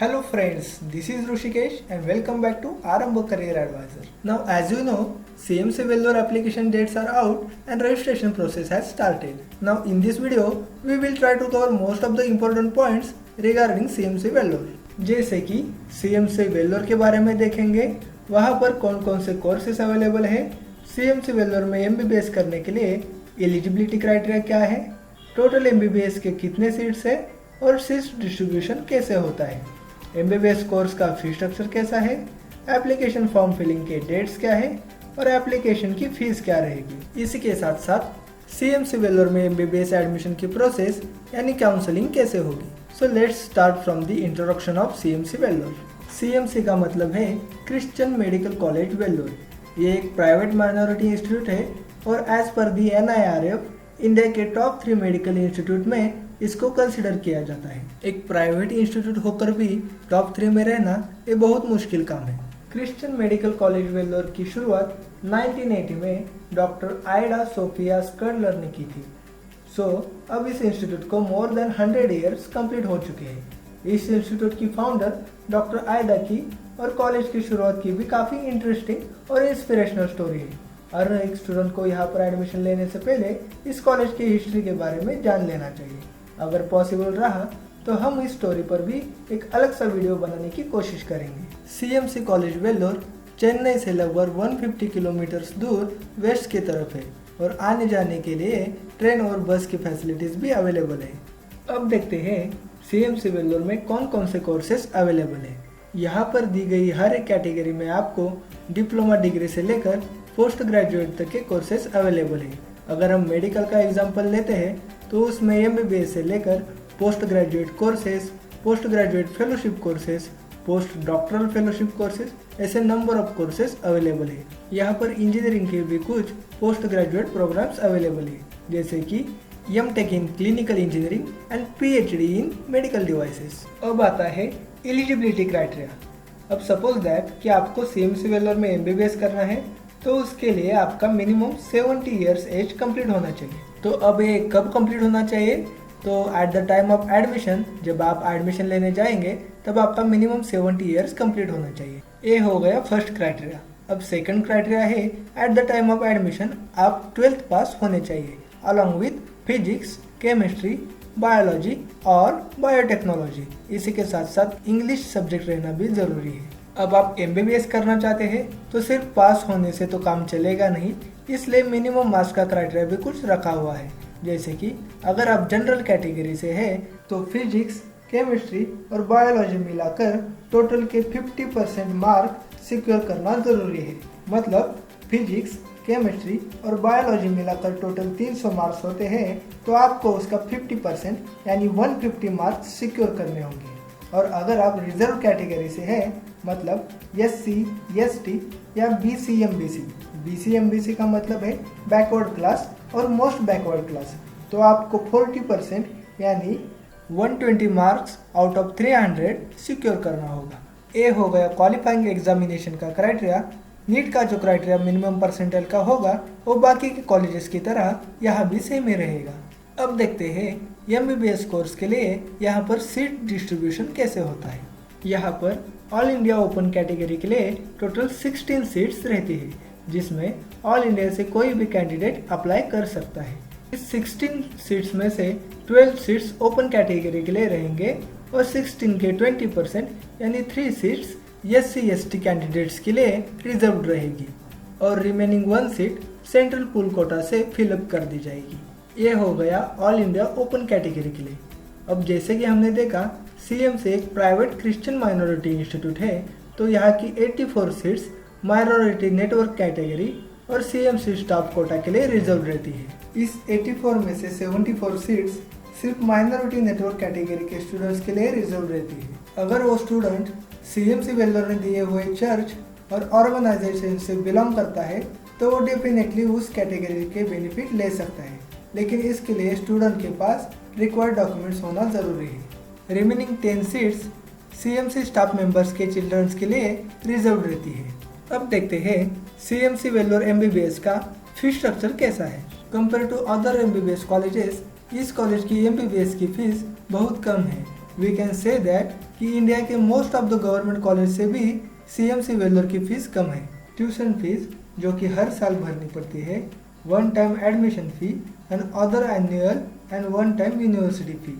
Hello friends, this is Rushikesh and welcome back to Arambha Career Advisor. Now as you know, CMC Vellore application dates are out and registration process has started. Now in this video, we will try to cover most of the important points regarding CMC Vellore. जैसे कि CMC Vellore के बारे में देखेंगे, वहाँ पर कौन कौन से कोर्सेस अवेलेबल है, CMC Vellore में MBBS करने के लिए एलिजिबिलिटी क्राइटेरिया क्या है, टोटल MBBS के कितने सीट्स है और सीट्स डिस्ट्रीब्यूशन कैसे होता है, MBBS कोर्स का फी स्ट्रक्चर कैसा है, एप्लीकेशन फॉर्म फिलिंग के डेट्स क्या है और एप्लीकेशन की फीस क्या रहेगी। इसी के साथ साथ CMC Vellore में MBBS एडमिशन की प्रोसेस यानी काउंसलिंग कैसे होगी। So let's start from the introduction of CMC Vellore। CMC का मतलब है क्रिश्चियन मेडिकल कॉलेज वेल्लोर। ये एक प्राइवेट माइनॉरिटी इंस्टीट्यूट है और एज पर दी NIRF इंडिया के टॉप 3 मेडिकल इंस्टीट्यूट में इसको कंसिडर किया जाता है। एक प्राइवेट इंस्टीट्यूट होकर भी टॉप 3 में रहना ये बहुत मुश्किल काम है। क्रिश्चियन मेडिकल कॉलेज वेल्लोर की शुरुआत 1980 में डॉक्टर आइडा सोफिया स्कर्लर ने की थी। अब इस इंस्टीट्यूट को मोर देन 100 ईयर्स कंप्लीट हो चुके हैं। इस इंस्टीट्यूट की फाउंडर डॉक्टर आइडा की और कॉलेज की शुरुआत की भी काफ़ी इंटरेस्टिंग और इंस्पिरेशनल स्टोरी है। हर एक स्टूडेंट को यहाँ पर एडमिशन लेने से पहले इस कॉलेज की हिस्ट्री के बारे में जान लेना चाहिए। अगर पॉसिबल रहा तो हम इस स्टोरी पर भी एक अलग सा वीडियो बनाने की कोशिश करेंगे। CMC कॉलेज वेल्लोर चेन्नई से लगभग 150 किलोमीटर दूर वेस्ट की तरफ है और आने जाने के लिए ट्रेन और बस की फैसिलिटीज भी अवेलेबल है। अब देखते हैं CMC वेल्लोर में कौन कौन से कोर्सेस अवेलेबल है। यहाँ पर दी गई हर एक कैटेगरी में आपको डिप्लोमा डिग्री से लेकर पोस्ट ग्रेजुएट तक के कोर्सेस अवेलेबल है। अगर हम मेडिकल का एग्जांपल लेते हैं तो उसमें MBBS से लेकर post graduate courses, post graduate fellowship courses, post doctoral fellowship courses, ऐसे नंबर ऑफ कोर्सेस अवेलेबल है। यहाँ पर इंजीनियरिंग के भी कुछ पोस्ट ग्रेजुएट प्रोग्राम्स अवेलेबल है, जैसे कि M.Tech in clinical engineering and PhD in medical devices. अब आता है एलिजिबिलिटी क्राइटेरिया। अब सपोज दैट कि आपको CMC वेल्लोर में MBBS करना है तो उसके लिए आपका मिनिमम 70 ईयर्स एज कंप्लीट होना चाहिए। तो अब ये कब कंप्लीट होना चाहिए? तो at the time of admission, जब आप एडमिशन लेने जाएंगे तब आपका मिनिमम 70 ईयर्स कंप्लीट होना चाहिए। ये हो गया फर्स्ट क्राइटेरिया। अब सेकंड क्राइटेरिया है at the time of admission आप 12th पास होने चाहिए along with physics, chemistry, biology और बायोटेक्नोलॉजी। इसी के साथ साथ इंग्लिश सब्जेक्ट रहना भी जरूरी है। अब आप MBBS करना चाहते हैं तो सिर्फ पास होने से तो काम चलेगा नहीं, इसलिए मिनिमम मार्क्स का क्राइटेरिया भी कुछ रखा हुआ है। जैसे कि अगर आप जनरल कैटेगरी से हैं तो फिजिक्स, केमिस्ट्री और बायोलॉजी मिलाकर टोटल के 50% मार्क सिक्योर करना जरूरी है। मतलब फिजिक्स, केमिस्ट्री और बायोलॉजी मिलाकर टोटल 300 मार्क्स होते हैं तो आपको उसका 50% यानी 150 मार्क्स सिक्योर करने होंगे। और अगर आप रिजर्व कैटेगरी से हैं मतलब SC, ST या BC/MBC का मतलब है बैकवर्ड क्लास और मोस्ट बैकवर्ड क्लास, तो आपको 40% यानी 120 मार्क्स आउट ऑफ 300 सिक्योर करना होगा। ये हो गया क्वालिफाइंग एग्जामिनेशन का क्राइटेरिया। नीट का जो क्राइटेरिया मिनिमम परसेंटाइल का होगा वो बाकी के कॉलेजेस की तरह यहाँ भी सेम ही रहेगा। अब देखते हैं MBBS कोर्स के लिए यहाँ पर सीट डिस्ट्रीब्यूशन कैसे होता है। यहाँ पर ऑल इंडिया ओपन कैटेगरी के लिए टोटल 16 सीट्स रहती है, जिसमें ऑल इंडिया से कोई भी कैंडिडेट अप्लाई कर सकता है। इस 16 सीट्स में से 12 सीट्स ओपन कैटेगरी के लिए रहेंगे और 16 के 20% यानी 3 सीट्स SC/ST कैंडिडेट्स के लिए रिजर्व रहेगी और remaining 1 seat central pool quota से फिलअप कर दी जाएगी। ये हो गया ऑल इंडिया ओपन कैटेगरी के लिए। अब जैसे कि हमने देखा CMC एक प्राइवेट क्रिश्चियन माइनॉरिटी इंस्टीट्यूट है, तो यहाँ की 84 सीट्स माइनॉरिटी नेटवर्क कैटेगरी और CMC स्टाफ कोटा के लिए रिजर्व रहती है। इस 84 में से 74 सीट्स सिर्फ माइनॉरिटी नेटवर्क कैटेगरी के स्टूडेंट्स के लिए रिजर्व रहती है। अगर वो स्टूडेंट CMC वेल्लोर ने दिए हुए चर्च और ऑर्गेनाइजेशन से बिलोंग करता है तो वो डेफिनेटली उस कैटेगरी के बेनिफिट ले सकता है, लेकिन इसके लिए स्टूडेंट के पास रिक्वायर्ड डॉक्यूमेंट्स होना जरूरी है। Remaining 10 seats CMC staff members के चिल्ड्रंस के लिए रिजर्व रहती है। अब देखते हैं CMC वेल्लोर MBBS का फी स्ट्रक्चर कैसा है। Compare to other MBBS colleges, इस कॉलेज की MBBS की फीस बहुत कम है। वी कैन से दैट कि इंडिया के most of the government college से भी CMC वेल्लोर की फीस कम है। ट्यूशन फीस जो कि हर साल भरनी पड़ती है, one time admission fee and other annual and one time university fee,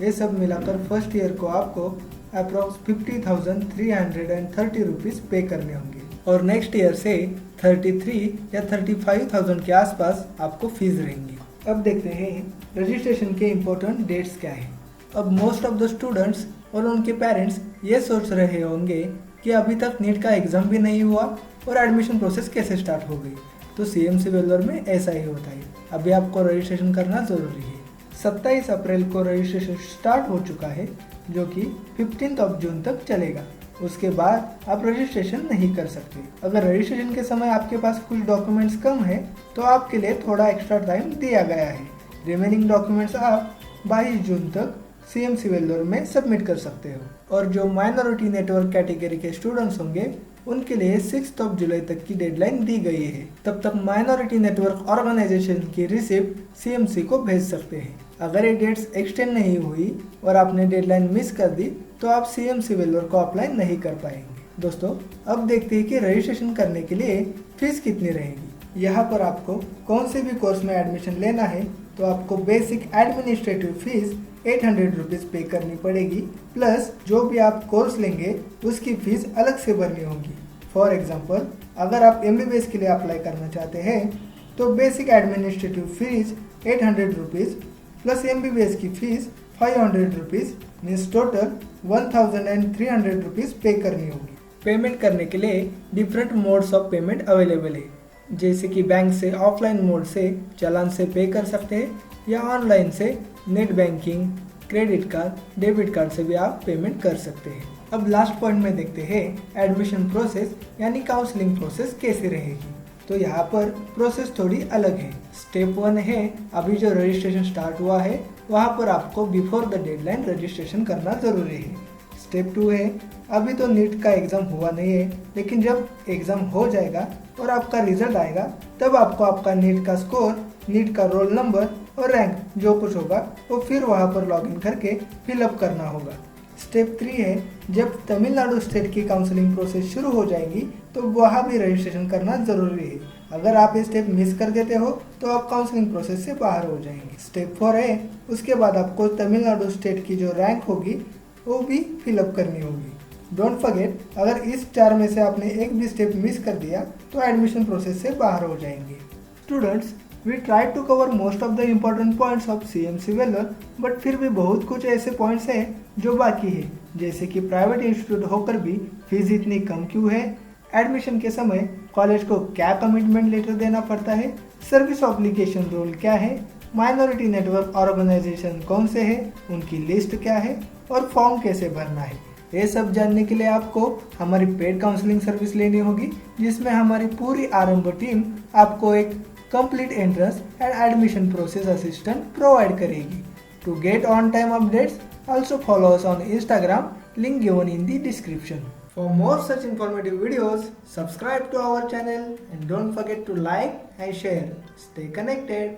ये सब मिलाकर फर्स्ट ईयर को आपको अप्रॉक्स 50,330 रुपीज़ पे करने होंगे और नेक्स्ट ईयर से 33 या 35,000 के आसपास आपको फीस रहेंगी। अब देखते हैं रजिस्ट्रेशन के इम्पोर्टेंट डेट्स क्या है। अब मोस्ट ऑफ द स्टूडेंट्स और उनके पेरेंट्स ये सोच रहे होंगे कि अभी तक नीट का एग्ज़ाम भी नहीं हुआ और एडमिशन प्रोसेस कैसे स्टार्ट हो गई। तो CMC वेल्लोर में ऐसा ही होता है, अभी आपको रजिस्ट्रेशन करना ज़रूरी है। 27 अप्रैल को रजिस्ट्रेशन स्टार्ट हो चुका है जो कि 15 जून तक चलेगा। उसके बाद आप रजिस्ट्रेशन नहीं कर सकते। अगर रजिस्ट्रेशन के समय आपके पास कुछ डॉक्यूमेंट्स कम है तो आपके लिए थोड़ा एक्स्ट्रा टाइम दिया गया है। रिमेनिंग डॉक्यूमेंट्स आप 22 जून तक CMC वेल्लोर में सबमिट कर सकते हो और जो माइनॉरिटी नेटवर्क कैटेगरी के स्टूडेंट्स होंगे उनके लिए 6 जुलाई तक की डेडलाइन दी गई है। तब तक माइनॉरिटी नेटवर्क ऑर्गेनाइजेशन की रिसिप्ट CMC को भेज सकते हैं। अगर ये डेट्स एक्सटेंड नहीं हुई और आपने डेडलाइन मिस कर दी तो आप CMC वेल्लोर को अप्लाई नहीं कर पाएंगे। दोस्तों अब देखते हैं कि रजिस्ट्रेशन करने के लिए फीस कितनी रहेगी। यहाँ पर आपको कौन से भी कोर्स में एडमिशन लेना है तो आपको बेसिक एडमिनिस्ट्रेटिव फीस 800 रुपीज़ पे करनी पड़ेगी, प्लस जो भी आप कोर्स लेंगे उसकी फीस अलग से भरनी होगी। फॉर एग्जांपल अगर आप MBBS के लिए अप्लाई करना चाहते हैं तो basic administrative fees 800 rupees plus MBBS की fees 500 rupees means total 1300 rupees पे करनी होगी। पेमेंट करने के लिए different modes of payment available है, जैसे कि बैंक से ऑफलाइन मोड से चालान से पे कर सकते हैं या ऑनलाइन से net banking, credit card, debit card से भी आप पेमेंट कर सकते हैं। अब लास्ट पॉइंट में देखते हैं एडमिशन प्रोसेस यानी काउंसलिंग प्रोसेस कैसे रहेगी। तो यहाँ पर प्रोसेस थोड़ी अलग है। स्टेप 1 है अभी जो रजिस्ट्रेशन स्टार्ट हुआ है वहाँ पर आपको बिफोर द डेडलाइन रजिस्ट्रेशन करना ज़रूरी है। स्टेप 2 है अभी तो नीट का एग्ज़ाम हुआ नहीं है, लेकिन जब एग्ज़ाम हो जाएगा और आपका रिजल्ट आएगा तब आपको आपका नीट का स्कोर, नीट का रोल नंबर और रैंक जो कुछ होगा वो फिर वहाँ पर लॉगिन करके फिलअप करना होगा। स्टेप 3 है जब तमिलनाडु स्टेट की काउंसलिंग प्रोसेस शुरू हो जाएगी तो वहाँ भी रजिस्ट्रेशन करना ज़रूरी है। अगर आप ये स्टेप मिस कर देते हो तो आप काउंसलिंग प्रोसेस से बाहर हो जाएंगे। स्टेप 4 है उसके बाद आपको तमिलनाडु स्टेट की जो रैंक होगी वो भी फिलअप करनी होगी। डोंट फॉरगेट अगर इस 4 में से आपने एक भी स्टेप मिस कर दिया तो एडमिशन प्रोसेस से बाहर हो जाएंगे। Students we try to cover most of the important points of CMC Vellore, but फिर भी बहुत कुछ ऐसे पॉइंट्स हैं जो बाकी है, जैसे कि प्राइवेट इंस्टीट्यूट होकर भी फीस इतनी कम क्यों है, एडमिशन के समय कॉलेज को क्या कमिटमेंट लेटर देना पड़ता है, सर्विस ऑब्लिगेशन रूल क्या है, माइनॉरिटी नेटवर्क ऑर्गेनाइजेशन कौन से है, उनकी लिस्ट क्या है और फॉर्म कैसे भरना है। ये सब जानने के लिए आपको हमारी पेड काउंसलिंग सर्विस लेनी होगी, जिसमें हमारी पूरी आरंभ टीम आपको एक complete entrance and admission process assistant provide करेगी। To get on time updates, also follow us on Instagram, link given in the description. For more such informative videos, subscribe to our channel and don't forget to like and share. Stay connected.